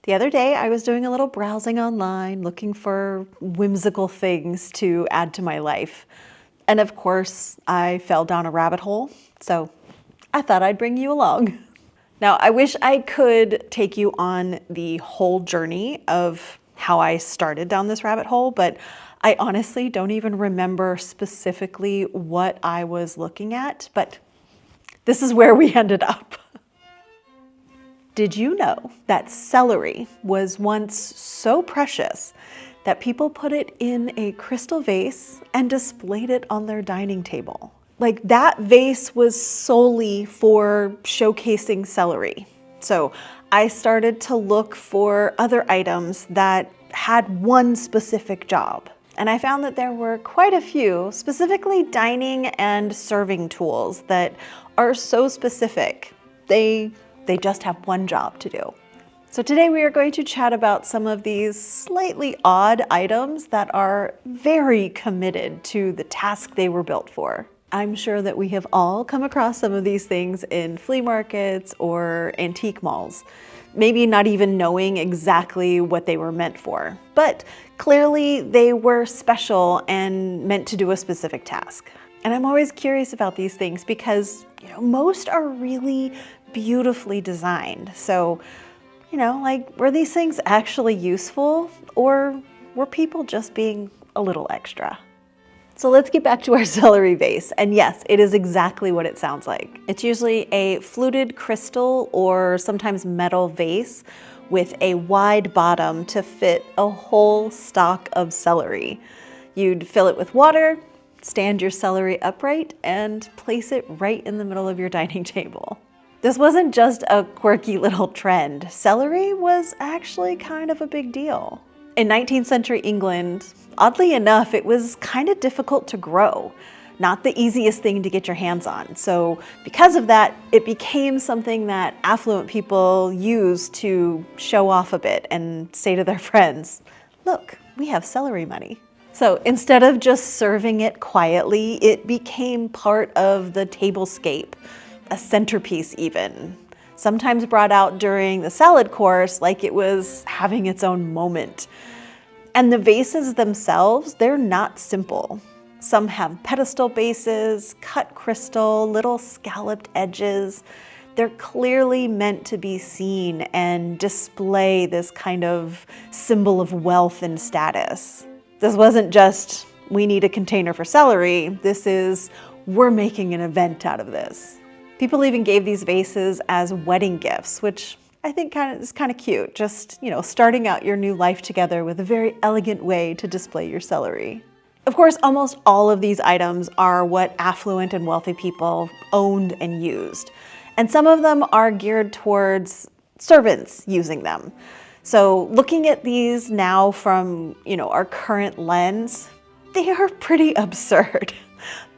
The other day I was doing a little browsing online, looking for whimsical things to add to my life. And of course, I fell down a rabbit hole, so I thought I'd bring you along. Now, I wish I could take you on the whole journey of how I started down this rabbit hole, but I honestly don't even remember specifically what I was looking at, but this is where we ended up. Did you know that celery was once so precious that people put it in a crystal vase and displayed it on their dining table? Like, that vase was solely for showcasing celery. So I started to look for other items that had one specific job. And I found that there were quite a few, specifically dining and serving tools that are so specific. They just have one job to do. So today we are going to chat about some of these slightly odd items that are very committed to the task they were built for. I'm sure that we have all come across some of these things in flea markets or antique malls, maybe not even knowing exactly what they were meant for. But clearly they were special and meant to do a specific task. And I'm always curious about these things because, most are really beautifully designed. So, like, were these things actually useful, or were people just being a little extra? So let's get back to our celery vase. And yes, it is exactly what it sounds like. It's usually a fluted crystal or sometimes metal vase with a wide bottom to fit a whole stalk of celery. You'd fill it with water, stand your celery upright, and place it right in the middle of your dining table. This wasn't just a quirky little trend. Celery was actually kind of a big deal. In 19th century England, oddly enough, it was kind of difficult to grow. Not the easiest thing to get your hands on. So because of that, it became something that affluent people used to show off a bit and say to their friends, look, we have celery money. So instead of just serving it quietly, it became part of the tablescape, a centerpiece even. Sometimes brought out during the salad course like it was having its own moment. And the vases themselves, they're not simple. Some have pedestal bases, cut crystal, little scalloped edges. They're clearly meant to be seen and display this kind of symbol of wealth and status. This wasn't just, we need a container for celery. This is, we're making an event out of this. People even gave these vases as wedding gifts, which I think is kind of cute. Just, starting out your new life together with a very elegant way to display your celery. Of course, almost all of these items are what affluent and wealthy people owned and used. And some of them are geared towards servants using them. So looking at these now from, our current lens, they are pretty absurd.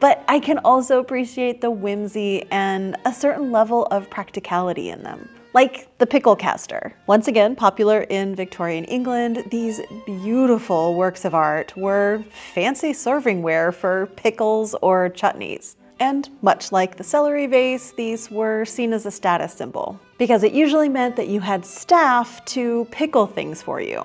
But I can also appreciate the whimsy and a certain level of practicality in them. Like the pickle caster. Once again, popular in Victorian England, these beautiful works of art were fancy servingware for pickles or chutneys. And much like the celery vase, these were seen as a status symbol because it usually meant that you had staff to pickle things for you.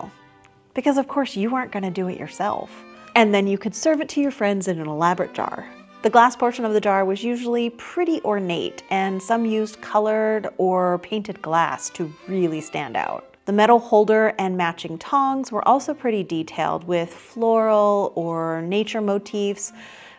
Because of course you weren't going to do it yourself. And then you could serve it to your friends in an elaborate jar. The glass portion of the jar was usually pretty ornate, and some used colored or painted glass to really stand out. The metal holder and matching tongs were also pretty detailed with floral or nature motifs,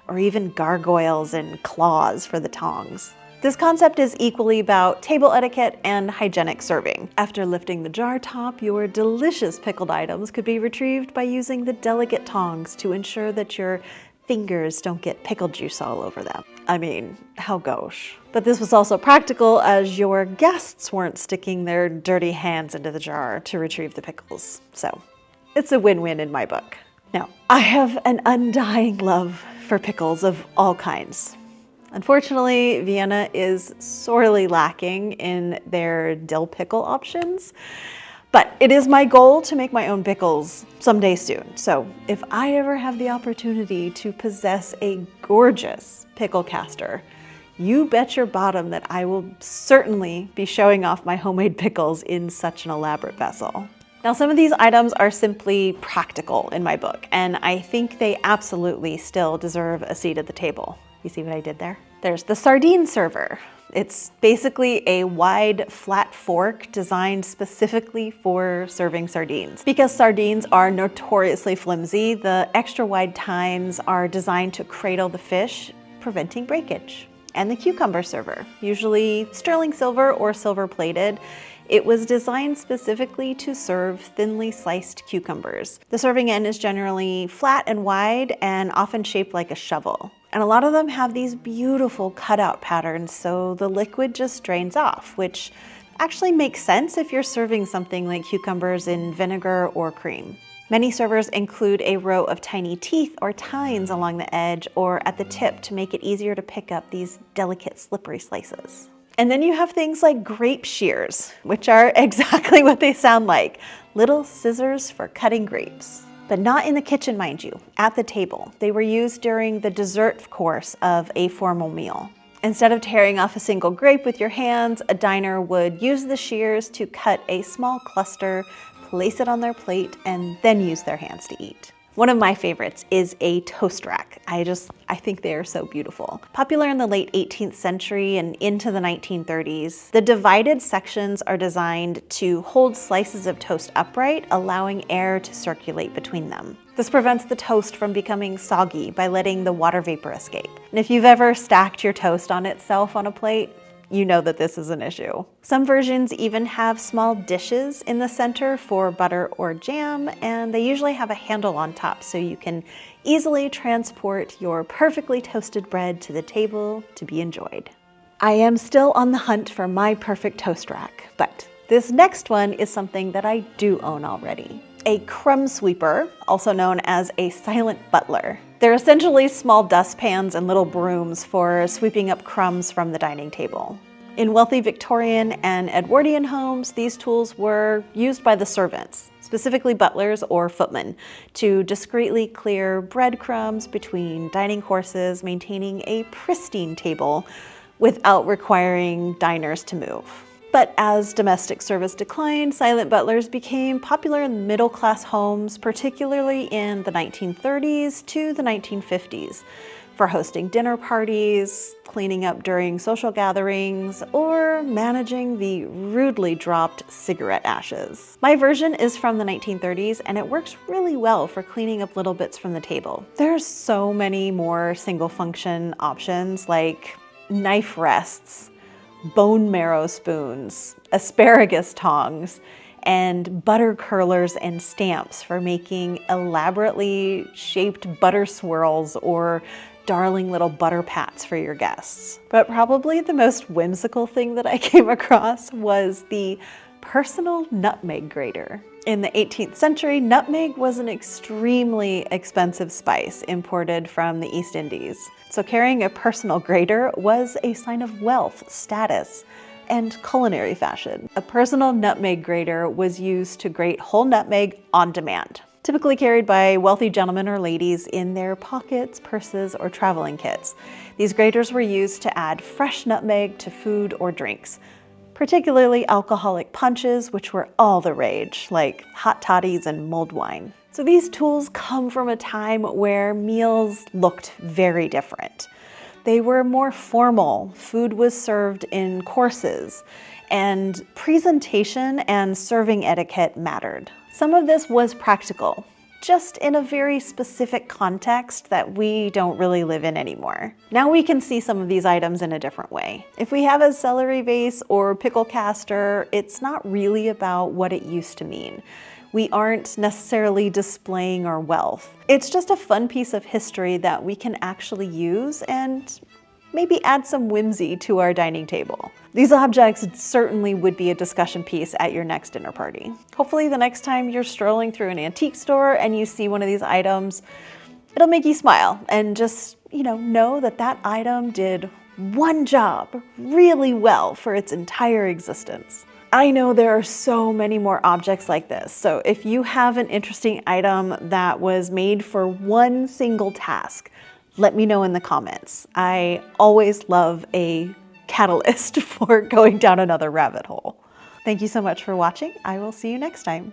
or even gargoyles and claws for the tongs. This concept is equally about table etiquette and hygienic serving. After lifting the jar top, your delicious pickled items could be retrieved by using the delicate tongs to ensure that your fingers don't get pickle juice all over them. I mean, how gauche. But this was also practical as your guests weren't sticking their dirty hands into the jar to retrieve the pickles. So it's a win-win in my book. Now, I have an undying love for pickles of all kinds. Unfortunately, Vienna is sorely lacking in their dill pickle options, but it is my goal to make my own pickles someday soon. So if I ever have the opportunity to possess a gorgeous pickle caster, you bet your bottom that I will certainly be showing off my homemade pickles in such an elaborate vessel. Now, some of these items are simply practical in my book, and I think they absolutely still deserve a seat at the table. You see what I did there? There's the sardine server. It's basically a wide, flat fork designed specifically for serving sardines. Because sardines are notoriously flimsy, the extra wide tines are designed to cradle the fish, preventing breakage. And the cucumber server, usually sterling silver or silver plated. It was designed specifically to serve thinly sliced cucumbers. The serving end is generally flat and wide and often shaped like a shovel. And a lot of them have these beautiful cutout patterns, so the liquid just drains off, which actually makes sense if you're serving something like cucumbers in vinegar or cream. Many servers include a row of tiny teeth or tines along the edge or at the tip to make it easier to pick up these delicate slippery slices. And then you have things like grape shears, which are exactly what they sound like, little scissors for cutting grapes. But not in the kitchen, mind you, at the table. They were used during the dessert course of a formal meal. Instead of tearing off a single grape with your hands, a diner would use the shears to cut a small cluster, place it on their plate, and then use their hands to eat. One of my favorites is a toast rack. I think they are so beautiful. Popular in the late 18th century and into the 1930s, the divided sections are designed to hold slices of toast upright, allowing air to circulate between them. This prevents the toast from becoming soggy by letting the water vapor escape. And if you've ever stacked your toast on itself on a plate, you know that this is an issue. Some versions even have small dishes in the center for butter or jam, and they usually have a handle on top so you can easily transport your perfectly toasted bread to the table to be enjoyed. I am still on the hunt for my perfect toast rack, but this next one is something that I do own already. A crumb sweeper, also known as a silent butler. They're essentially small dustpans and little brooms for sweeping up crumbs from the dining table. In wealthy Victorian and Edwardian homes, these tools were used by the servants, specifically butlers or footmen, to discreetly clear breadcrumbs between dining courses, maintaining a pristine table without requiring diners to move. But as domestic service declined, silent butlers became popular in middle-class homes, particularly in the 1930s to the 1950s, for hosting dinner parties, cleaning up during social gatherings, or managing the rudely dropped cigarette ashes. My version is from the 1930s, and it works really well for cleaning up little bits from the table. There's so many more single-function options like knife rests, bone marrow spoons, asparagus tongs, and butter curlers and stamps for making elaborately shaped butter swirls or darling little butter pats for your guests. But probably the most whimsical thing that I came across was the personal nutmeg grater. In the 18th century, nutmeg was an extremely expensive spice imported from the East Indies. So carrying a personal grater was a sign of wealth, status, and culinary fashion. A personal nutmeg grater was used to grate whole nutmeg on demand, typically carried by wealthy gentlemen or ladies in their pockets, purses, or traveling kits. These graters were used to add fresh nutmeg to food or drinks, particularly alcoholic punches, which were all the rage, like hot toddies and mulled wine. So these tools come from a time where meals looked very different. They were more formal, food was served in courses, and presentation and serving etiquette mattered. Some of this was practical, just in a very specific context that we don't really live in anymore. Now we can see some of these items in a different way. If we have a celery vase or pickle caster, it's not really about what it used to mean. We aren't necessarily displaying our wealth. It's just a fun piece of history that we can actually use and maybe add some whimsy to our dining table. These objects certainly would be a discussion piece at your next dinner party. Hopefully the next time you're strolling through an antique store and you see one of these items, it'll make you smile and just, know that that item did one job really well for its entire existence. I know there are so many more objects like this, so if you have an interesting item that was made for one single task, let me know in the comments. I always love a catalyst for going down another rabbit hole. Thank you so much for watching. I will see you next time.